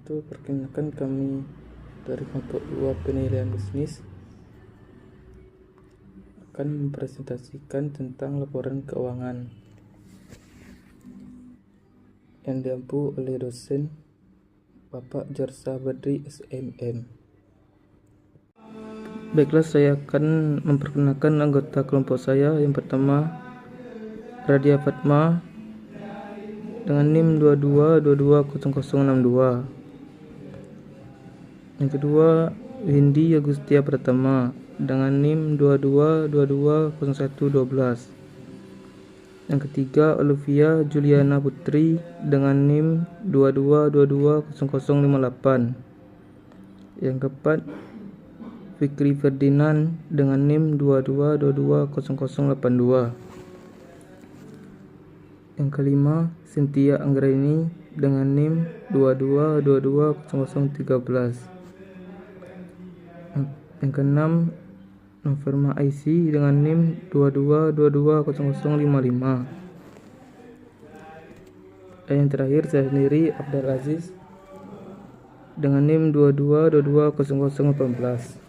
wabarakatuh. Perkenalkan, kami dari kelompok 2 penilaian bisnis akan mempresentasikan tentang laporan keuangan yang diampu oleh dosen Bapak Jarsa Badri SMM. Baiklah, saya akan memperkenalkan anggota kelompok saya. Yang pertama, Radia Fatma dengan NIM 22220062. Yang kedua, Windy Agustia Pratama dengan NIM 22220112. Yang ketiga, Olivia Juliana Putri dengan NIM 22220058. Yang keempat, Fikri Ferdinand dengan NIM 22220082. Yang kelima, Cynthia Anggraini dengan NIM 22220013. Yang keenam, Noverma IC dengan NIM 22220055. Dan yang terakhir, saya sendiri, Abdul Aziz, dengan NIM 22220018.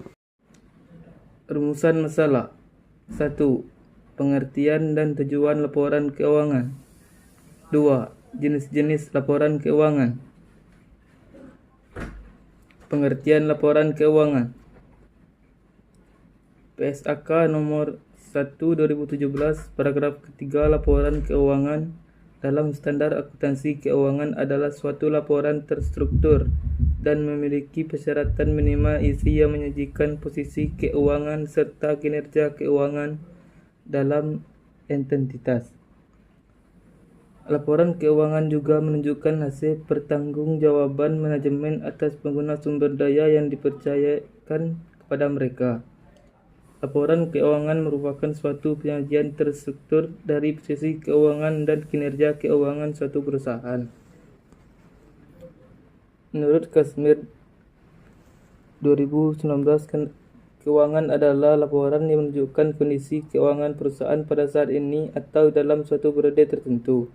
Rumusan masalah. 1. Pengertian dan tujuan laporan keuangan. 2. Jenis-jenis laporan keuangan. Pengertian laporan keuangan. PSAK nomor 1 2017 paragraf ketiga, laporan keuangan dalam standar akuntansi keuangan adalah suatu laporan terstruktur dan memiliki persyaratan minimal isi yang menyajikan posisi keuangan serta kinerja keuangan dalam entitas. Laporan keuangan juga menunjukkan hasil pertanggungjawaban manajemen atas pengguna sumber daya yang dipercayakan kepada mereka. Laporan keuangan merupakan suatu penyajian terstruktur dari posisi keuangan dan kinerja keuangan suatu perusahaan. Menurut Kasmir 2019, keuangan adalah laporan yang menunjukkan kondisi keuangan perusahaan pada saat ini atau dalam suatu periode tertentu,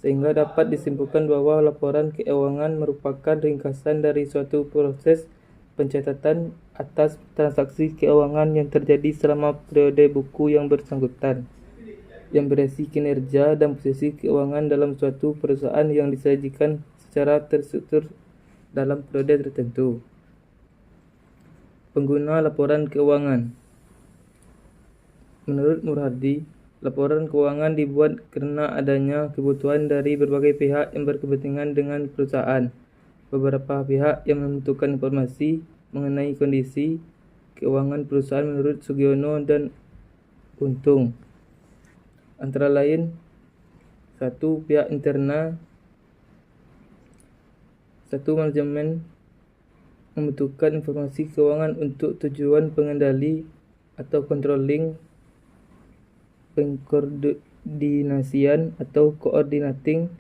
sehingga dapat disimpulkan bahwa laporan keuangan merupakan ringkasan dari suatu proses pencatatan atas transaksi keuangan yang terjadi selama periode buku yang bersangkutan, yang berisi kinerja dan posisi keuangan dalam suatu perusahaan yang disajikan secara terstruktur dalam periode tertentu. Pengguna laporan keuangan. Menurut Murhadi, laporan keuangan dibuat karena adanya kebutuhan dari berbagai pihak yang berkepentingan dengan perusahaan. Beberapa pihak yang membutuhkan informasi mengenai kondisi keuangan perusahaan menurut Sugiono dan Untung. Antara lain, 1. Pihak internal. 1. Manajemen membutuhkan informasi keuangan untuk tujuan pengendali atau controlling, pengkoordinasian atau coordinating,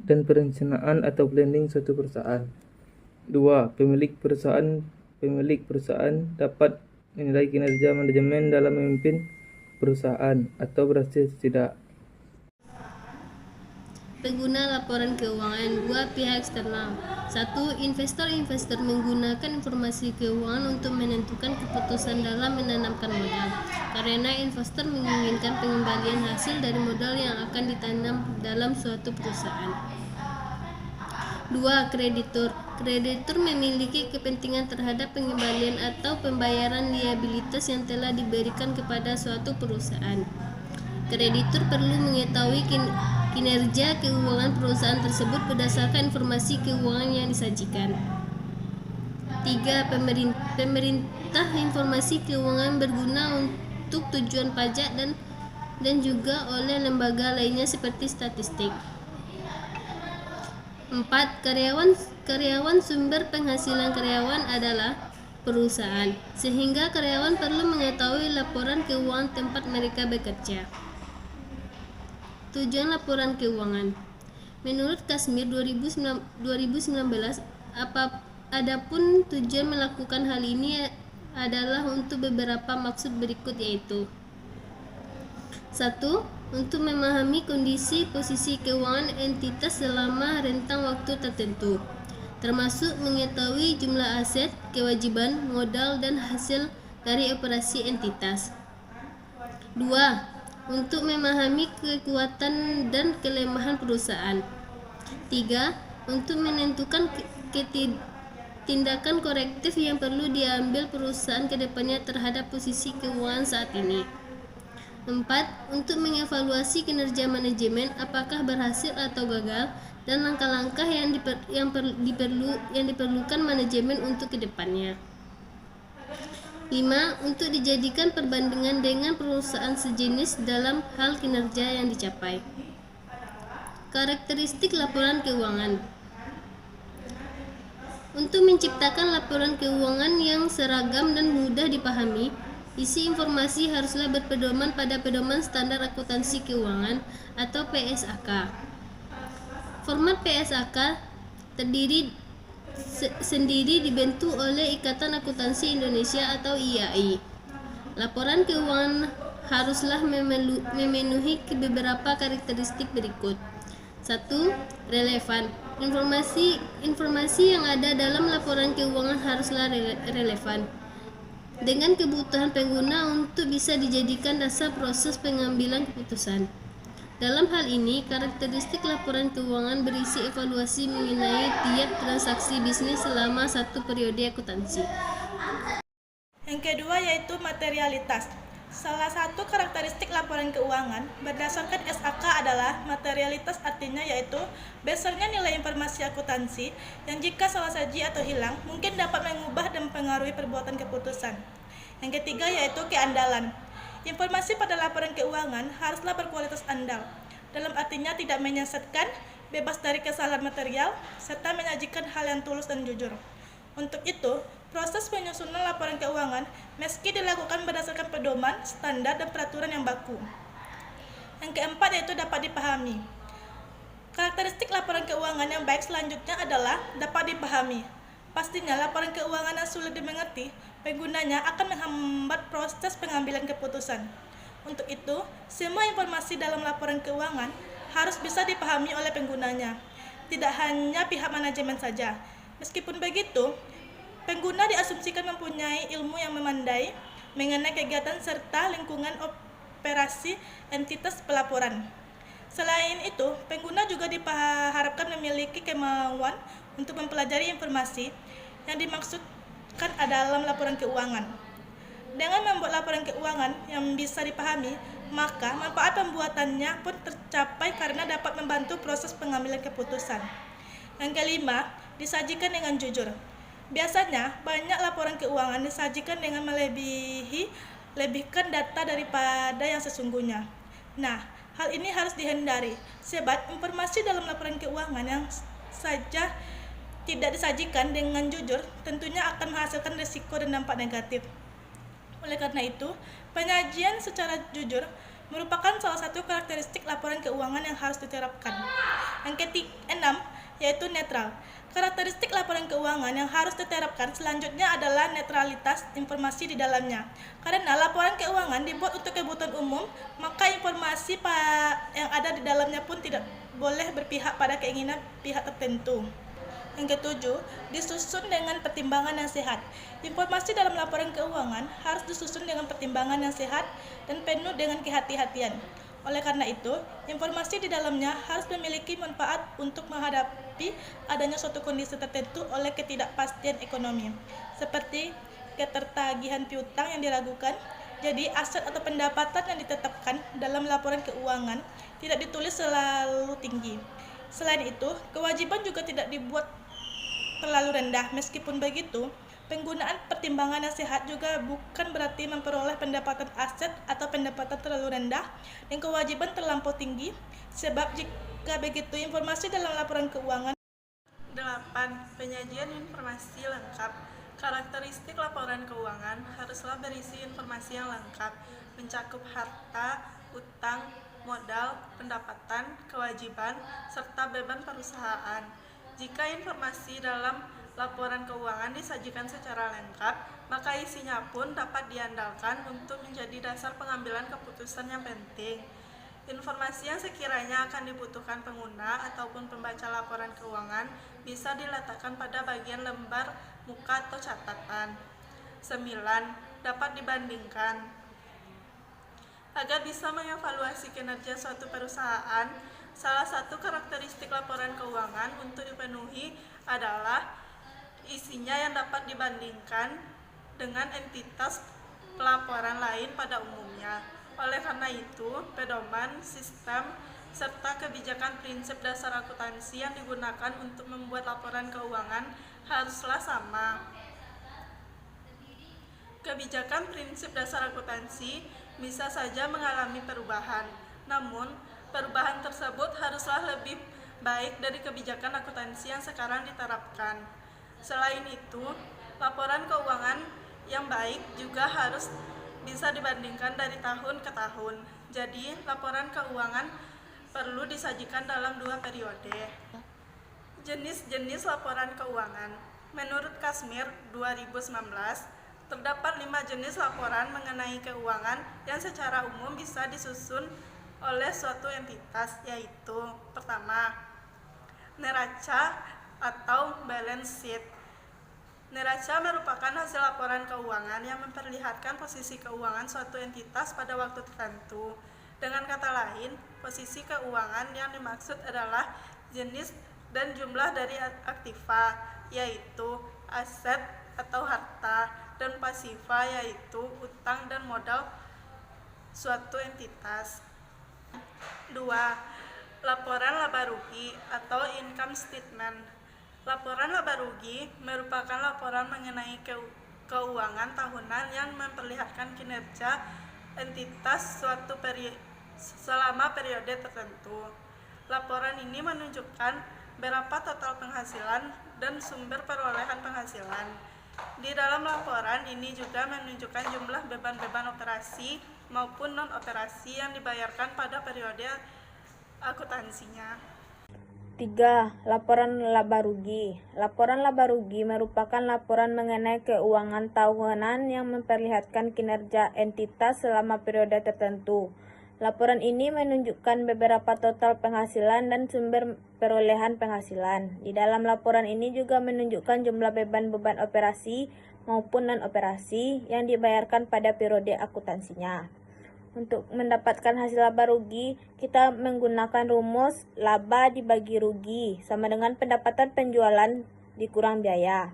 dan perencanaan atau planning suatu perusahaan. 2. Pemilik perusahaan dapat menilai kinerja manajemen dalam memimpin perusahaan atau berhasil tidak. Pengguna laporan keuangan. 2. Pihak eksternal. 1. Investor menggunakan informasi keuangan untuk menentukan keputusan dalam menanamkan modal, karena investor menginginkan pengembalian hasil dari modal yang akan ditanam dalam suatu perusahaan. 2. Kreditur memiliki kepentingan terhadap pengembalian atau pembayaran liabilitas yang telah diberikan kepada suatu perusahaan. Kreditur perlu mengetahui kinerja keuangan perusahaan tersebut berdasarkan informasi keuangan yang disajikan. 3. Pemerintah informasi keuangan berguna untuk tujuan pajak dan juga oleh lembaga lainnya seperti statistik. 4. Karyawan sumber penghasilan karyawan adalah perusahaan, sehingga karyawan perlu mengetahui laporan keuangan tempat mereka bekerja. Tujuan laporan keuangan. Menurut Kasmir 2019, adapun tujuan melakukan hal ini adalah untuk beberapa maksud berikut, yaitu 1. Untuk memahami kondisi posisi keuangan entitas selama rentang waktu tertentu. termasuk mengetahui jumlah aset, kewajiban, modal, dan hasil dari operasi entitas. 2. Untuk memahami kekuatan dan kelemahan perusahaan. 3. Untuk menentukan tindakan korektif yang perlu diambil perusahaan ke depannya terhadap posisi keuangan saat ini. 4. Untuk mengevaluasi kinerja manajemen, apakah berhasil atau gagal, dan langkah-langkah yang diperlukan manajemen untuk kedepannya. 5. Untuk dijadikan perbandingan dengan perusahaan sejenis dalam hal kinerja yang dicapai. Karakteristik laporan keuangan. Untuk menciptakan laporan keuangan yang seragam dan mudah dipahami, isi informasi haruslah berpedoman pada Pedoman Standar Akuntansi Keuangan atau PSAK. Format PSAK sendiri dibentuk oleh Ikatan Akuntansi Indonesia atau IAI. Laporan keuangan haruslah memenuhi beberapa karakteristik berikut. 1. Relevan. Informasi yang ada dalam laporan keuangan haruslah relevan dengan kebutuhan pengguna untuk bisa dijadikan dasar proses pengambilan keputusan. Dalam hal ini, karakteristik laporan keuangan berisi evaluasi mengenai tiap transaksi bisnis selama satu periode akuntansi. Yang kedua yaitu materialitas. Salah satu karakteristik laporan keuangan berdasarkan SAK adalah materialitas, artinya yaitu besarnya nilai informasi akuntansi yang jika salah saji atau hilang mungkin dapat mengubah dan mempengaruhi perbuatan keputusan. Yang ketiga yaitu keandalan. Informasi pada laporan keuangan haruslah berkualitas andal, dalam artinya tidak menyesatkan, bebas dari kesalahan material, serta menyajikan hal yang tulus dan jujur. Untuk itu, proses penyusunan laporan keuangan meski dilakukan berdasarkan pedoman, standar, dan peraturan yang baku. Yang keempat yaitu dapat dipahami. Karakteristik laporan keuangan yang baik selanjutnya adalah dapat dipahami. Pastinya laporan keuangan yang sulit dimengerti, penggunanya akan menghambat proses pengambilan keputusan. Untuk itu, semua informasi dalam laporan keuangan harus bisa dipahami oleh penggunanya, tidak hanya pihak manajemen saja. Meskipun begitu, pengguna diasumsikan mempunyai ilmu yang memadai mengenai kegiatan serta lingkungan operasi entitas pelaporan. Selain itu, pengguna juga diharapkan memiliki kemauan untuk mempelajari informasi yang dimaksudkan dalam laporan keuangan. Dengan membuat laporan keuangan yang bisa dipahami, maka manfaat pembuatannya pun tercapai karena dapat membantu proses pengambilan keputusan. Yang kelima, disajikan dengan jujur. Biasanya, banyak laporan keuangan disajikan dengan lebihkan data daripada yang sesungguhnya. Nah, hal ini harus dihindari, sebab informasi dalam laporan keuangan yang saja tidak disajikan dengan jujur tentunya akan menghasilkan risiko dan dampak negatif. Oleh karena itu, penyajian secara jujur merupakan salah satu karakteristik laporan keuangan yang harus diterapkan. Yang keenam, yaitu netral. Karakteristik laporan keuangan yang harus diterapkan selanjutnya adalah netralitas informasi di dalamnya. Karena laporan keuangan dibuat untuk kebutuhan umum, maka informasi yang ada di dalamnya pun tidak boleh berpihak pada keinginan pihak tertentu. Yang ketujuh, disusun dengan pertimbangan yang sehat. Informasi dalam laporan keuangan harus disusun dengan pertimbangan yang sehat dan penuh dengan kehati-hatian. Oleh karena itu, informasi di dalamnya harus memiliki manfaat untuk menghadapi adanya suatu kondisi tertentu oleh ketidakpastian ekonomi, seperti ketertagihan piutang yang diragukan. Jadi, aset atau pendapatan yang ditetapkan dalam laporan keuangan tidak ditulis selalu tinggi. Selain itu, kewajiban juga tidak dibuat terlalu rendah. Meskipun begitu, penggunaan pertimbangan yang sehat juga bukan berarti memperoleh pendapatan aset atau pendapatan terlalu rendah dan kewajiban terlampau tinggi, sebab jika begitu informasi dalam laporan keuangan. 8. Penyajian informasi lengkap. Karakteristik laporan keuangan haruslah berisi informasi yang lengkap, mencakup harta, utang, modal, pendapatan, kewajiban, serta beban perusahaan. Jika informasi dalam laporan keuangan disajikan secara lengkap, maka isinya pun dapat diandalkan untuk menjadi dasar pengambilan keputusan yang penting. Informasi yang sekiranya akan dibutuhkan pengguna ataupun pembaca laporan keuangan bisa diletakkan pada bagian lembar muka atau catatan. 9. Dapat dibandingkan. Agar bisa mengevaluasi kinerja suatu perusahaan, salah satu karakteristik laporan keuangan untuk dipenuhi adalah isinya yang dapat dibandingkan dengan entitas pelaporan lain pada umumnya. Oleh karena itu, pedoman, sistem, serta kebijakan prinsip dasar akuntansi yang digunakan untuk membuat laporan keuangan haruslah sama. Kebijakan prinsip dasar akuntansi bisa saja mengalami perubahan, namun perubahan tersebut haruslah lebih baik dari kebijakan akuntansi yang sekarang diterapkan. Selain itu, laporan keuangan yang baik juga harus bisa dibandingkan dari tahun ke tahun. Jadi, laporan keuangan perlu disajikan dalam 2 periode. Jenis-jenis laporan keuangan. Menurut Kasmir 2019, terdapat 5 jenis laporan mengenai keuangan yang secara umum bisa disusun oleh suatu entitas, yaitu: pertama, neraca atau balance sheet. Neraca merupakan hasil laporan keuangan yang memperlihatkan posisi keuangan suatu entitas pada waktu tertentu. Dengan kata lain, posisi keuangan yang dimaksud adalah jenis dan jumlah dari aktiva, yaitu aset atau harta, dan pasiva, yaitu utang dan modal suatu entitas. 2. Laporan laba rugi atau income statement. Laporan laba rugi merupakan laporan mengenai keuangan tahunan yang memperlihatkan kinerja entitas suatu selama periode tertentu. Laporan ini menunjukkan berapa total penghasilan dan sumber perolehan penghasilan. Di dalam laporan ini juga menunjukkan jumlah beban-beban operasi maupun non-operasi yang dibayarkan pada periode akuntansinya. 3. Laporan laba rugi. Laporan laba rugi merupakan laporan mengenai keuangan tahunan yang memperlihatkan kinerja entitas selama periode tertentu. Laporan ini menunjukkan beberapa total penghasilan dan sumber perolehan penghasilan. Di dalam laporan ini juga menunjukkan jumlah beban-beban operasi maupun non-operasi yang dibayarkan pada periode akuntansinya. Untuk mendapatkan hasil laba rugi, kita menggunakan rumus laba dibagi rugi sama dengan pendapatan penjualan dikurang biaya.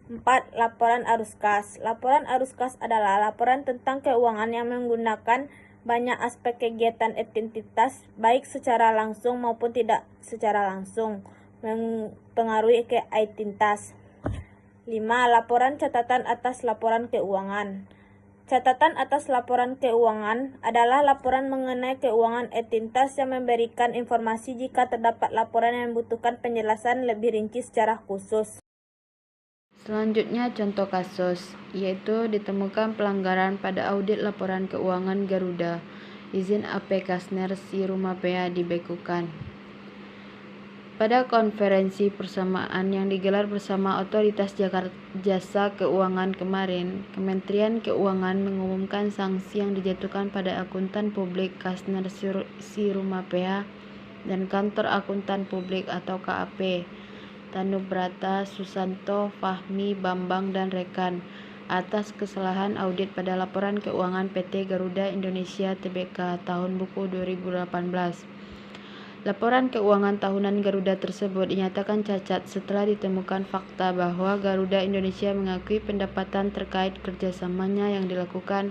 4. Laporan arus kas. Laporan arus kas adalah laporan tentang keuangan yang menggunakan banyak aspek kegiatan entitas, baik secara langsung maupun tidak secara langsung, mempengaruhi ke entitas. 5. Laporan catatan atas laporan keuangan. Catatan atas laporan keuangan adalah laporan mengenai keuangan entitas yang memberikan informasi jika terdapat laporan yang membutuhkan penjelasan lebih rinci secara khusus. Selanjutnya contoh kasus, yaitu ditemukan pelanggaran pada audit laporan keuangan Garuda. Izin AP Kasner si Rumapea dibekukan. Pada konferensi persamaan yang digelar bersama Otoritas Jasa Keuangan kemarin, Kementerian Keuangan mengumumkan sanksi yang dijatuhkan pada akuntan publik Kasner si Rumapea dan Kantor Akuntan Publik atau KAP Tanubrata, Susanto, Fahmi, Bambang, dan rekan atas kesalahan audit pada laporan keuangan PT Garuda Indonesia Tbk tahun buku 2018. Laporan keuangan tahunan Garuda tersebut dinyatakan cacat setelah ditemukan fakta bahwa Garuda Indonesia mengakui pendapatan terkait kerjasamanya yang dilakukan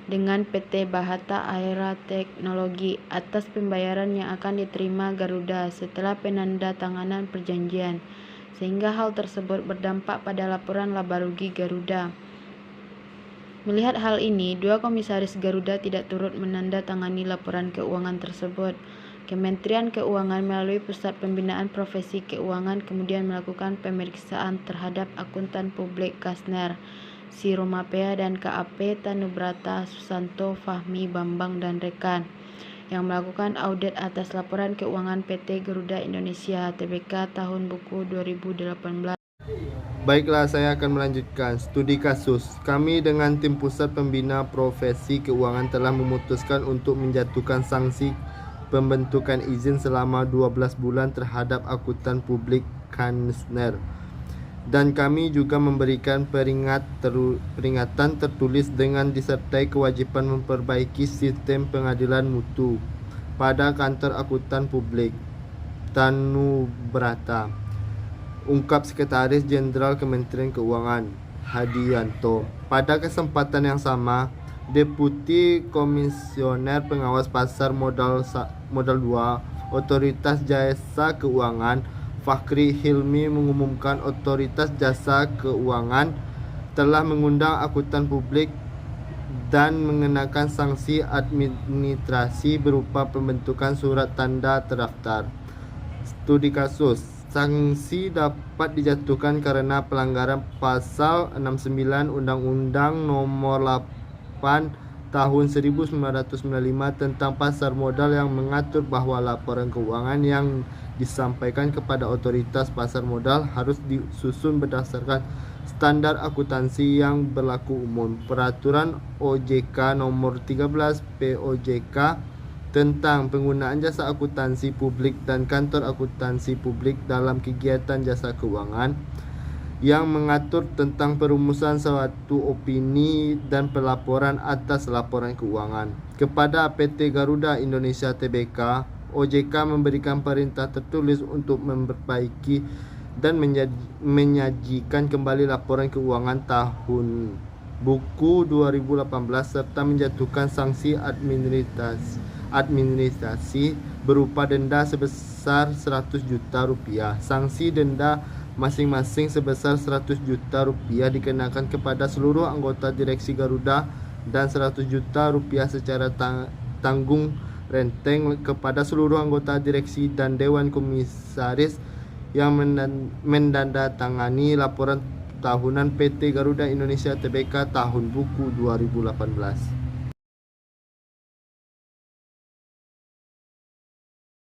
dengan PT Bahata Aera Teknologi atas pembayaran yang akan diterima Garuda setelah penandatanganan perjanjian, sehingga hal tersebut berdampak pada laporan laba rugi Garuda. Melihat hal ini, 2 komisaris Garuda tidak turut menandatangani laporan keuangan tersebut. Kementerian Keuangan melalui Pusat Pembinaan Profesi Keuangan kemudian melakukan pemeriksaan terhadap akuntan publik Kasner si Rumapea dan KAP Tanubrata, Susanto, Fahmi, Bambang, dan rekan yang melakukan audit atas laporan keuangan PT Garuda Indonesia Tbk tahun buku 2018. Baiklah, saya akan melanjutkan studi kasus. Kami dengan tim Pusat Pembina Profesi Keuangan telah memutuskan untuk menjatuhkan sanksi pembentukan izin selama 12 bulan terhadap akuntan publik Kansner. Dan kami juga memberikan peringatan tertulis dengan disertai kewajiban memperbaiki sistem pengadilan mutu pada kantor akuntan publik Tanubrata. Ungkap Sekretaris Jenderal Kementerian Keuangan Hadianto. Pada kesempatan yang sama, Deputi Komisioner Pengawas Pasar Modal 2 Otoritas Jasa Keuangan Fakhri Hilmi mengumumkan Otoritas Jasa Keuangan telah mengundang akuntan publik dan mengenakan sanksi administrasi berupa pembentukan surat tanda terdaftar. Studi kasus. Sanksi dapat dijatuhkan karena pelanggaran pasal 69 Undang-Undang Nomor 8 Tahun 1995 tentang pasar modal yang mengatur bahwa laporan keuangan yang disampaikan kepada otoritas pasar modal harus disusun berdasarkan standar akuntansi yang berlaku umum. Peraturan OJK Nomor 13 POJK tentang penggunaan jasa akuntansi publik dan kantor akuntansi publik dalam kegiatan jasa keuangan yang mengatur tentang perumusan suatu opini dan pelaporan atas laporan keuangan. Kepada PT Garuda Indonesia Tbk, OJK memberikan perintah tertulis untuk memperbaiki dan menyajikan kembali laporan keuangan tahun buku 2018 serta menjatuhkan sanksi administrasi berupa denda sebesar 100 juta rupiah. Sanksi denda masing-masing sebesar 100 juta rupiah dikenakan kepada seluruh anggota direksi Garuda dan 100 juta rupiah secara tanggung renteng kepada seluruh anggota direksi dan dewan komisaris yang menandatangani laporan tahunan PT Garuda Indonesia Tbk tahun buku 2018.